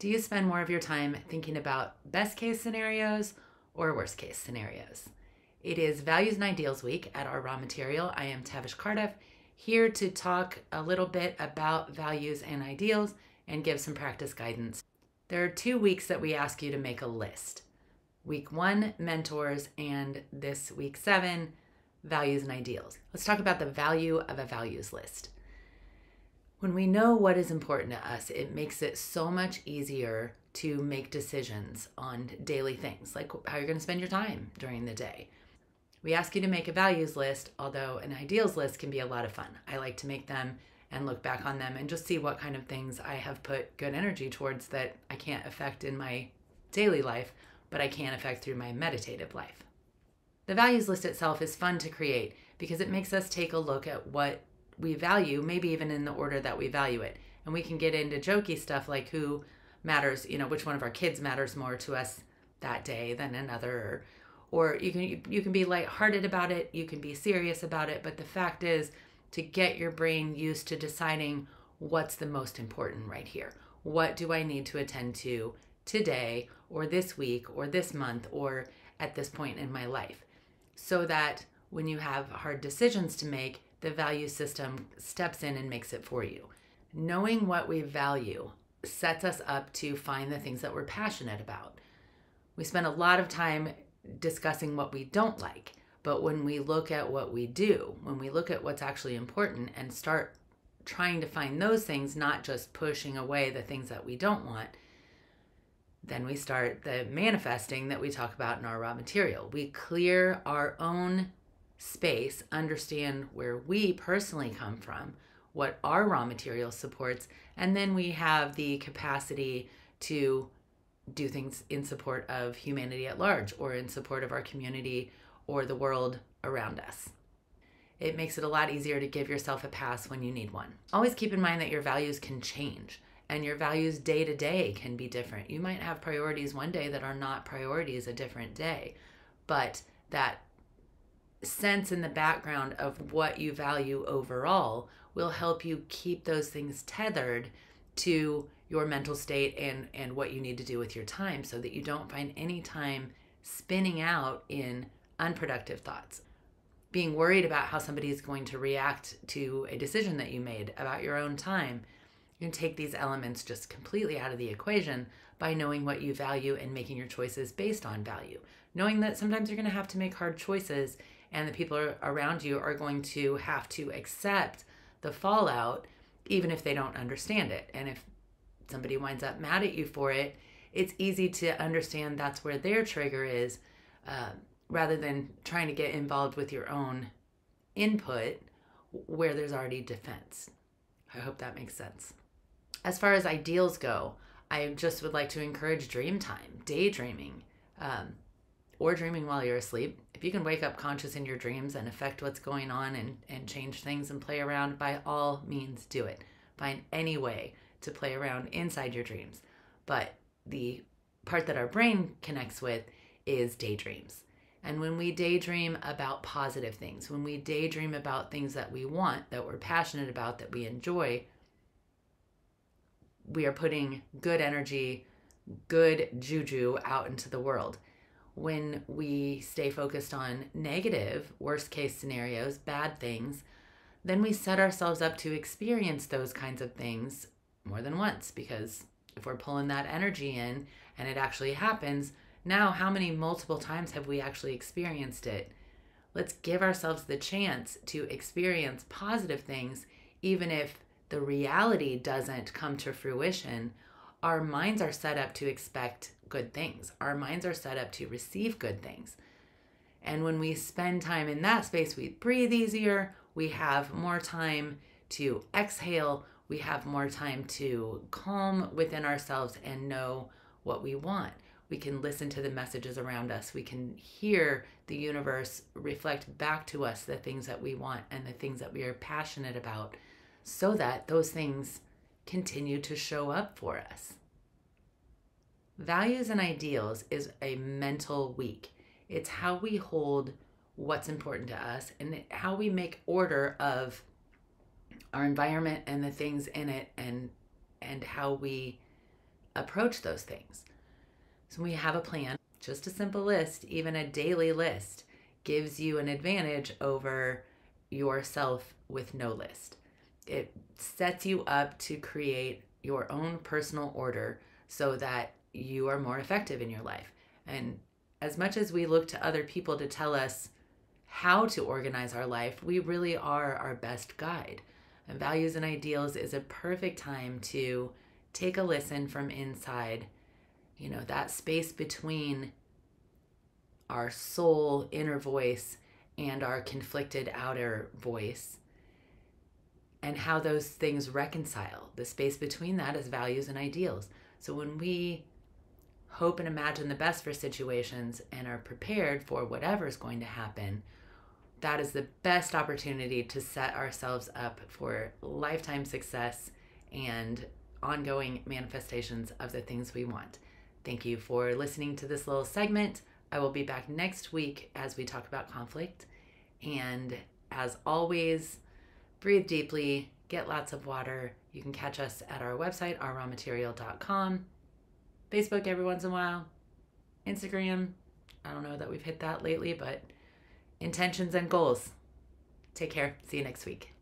Do you spend more of your time thinking about best case scenarios or worst case scenarios? It is Values and Ideals Week at our Raw Material. I am Tavish Cardiff, here to talk a little bit about values and ideals and give some practice guidance. There are 2 weeks that we ask you to make a list. Week 1, mentors, and this week 7, values and ideals. Let's talk about the value of a values list. When we know what is important to us, it makes it so much easier to make decisions on daily things, like how you're going to spend your time during the day. We ask you to make a values list, although an ideals list can be a lot of fun. I like to make them and look back on them and just see what kind of things I have put good energy towards that I can't affect in my daily life, but I can affect through my meditative life. The values list itself is fun to create because it makes us take a look at what we value, maybe even in the order that we value it. And we can get into jokey stuff like who matters, which one of our kids matters more to us that day than another. Or you can be lighthearted about it, you can be serious about it, but the fact is to get your brain used to deciding what's the most important right here. What do I need to attend to today or this week or this month or at this point in my life? So that when you have hard decisions to make, the value system steps in and makes it for you. Knowing what we value sets us up to find the things that we're passionate about. We spend a lot of time discussing what we don't like, but when we look at what we do, when we look at what's actually important and start trying to find those things, not just pushing away the things that we don't want, then we start the manifesting that we talk about in our raw material. We clear our own space, understand where we personally come from, what our raw material supports, and then we have the capacity to do things in support of humanity at large or in support of our community or the world around us. It makes it a lot easier to give yourself a pass when you need one. Always keep in mind that your values can change and your values day to day can be different. You might have priorities one day that are not priorities a different day, but that sense in the background of what you value overall will help you keep those things tethered to your mental state and what you need to do with your time so that you don't find any time spinning out in unproductive thoughts. Being worried about how somebody is going to react to a decision that you made about your own time, you can take these elements just completely out of the equation by knowing what you value and making your choices based on value. Knowing that sometimes you're going to have to make hard choices and the people around you are going to have to accept the fallout even if they don't understand it. And if somebody winds up mad at you for it, it's easy to understand that's where their trigger is rather than trying to get involved with your own input where there's already defense. I hope that makes sense. As far as ideals go, I just would like to encourage dream time, daydreaming, or dreaming while you're asleep. If you can wake up conscious in your dreams and affect what's going on and change things and play around, by all means do it. Find any way to play around inside your dreams. But the part that our brain connects with is daydreams. And when we daydream about positive things, when we daydream about things that we want, that we're passionate about, that we enjoy, we are putting good energy, good juju out into the world. When we stay focused on negative, worst case scenarios, bad things, then we set ourselves up to experience those kinds of things more than once, because if we're pulling that energy in and it actually happens, now how many multiple times have we actually experienced it? Let's give ourselves the chance to experience positive things, even if the reality doesn't come to fruition. Our minds are set up to expect good things. Our minds are set up to receive good things. And when we spend time in that space, we breathe easier, we have more time to exhale, we have more time to calm within ourselves and know what we want. We can listen to the messages around us. We can hear the universe reflect back to us the things that we want and the things that we are passionate about so that those things continue to show up for us. Values and ideals is a mental week. It's how we hold what's important to us and how we make order of our environment and the things in it and how we approach those things. So when we have a plan, just a simple list, even a daily list, gives you an advantage over yourself with no list. It sets you up to create your own personal order so that you are more effective in your life. And as much as we look to other people to tell us how to organize our life, we really are our best guide. And Values and Ideals is a perfect time to take a listen from inside, that space between our soul inner voice and our conflicted outer voice, and how those things reconcile. The space between that is values and ideals. So when we hope and imagine the best for situations and are prepared for whatever is going to happen, that is the best opportunity to set ourselves up for lifetime success and ongoing manifestations of the things we want. Thank you for listening to this little segment. I will be back next week as we talk about conflict. And as always, breathe deeply, get lots of water. You can catch us at our website, ourrawmaterial.com. Facebook every once in a while. Instagram, I don't know that we've hit that lately, but intentions and goals. Take care. See you next week.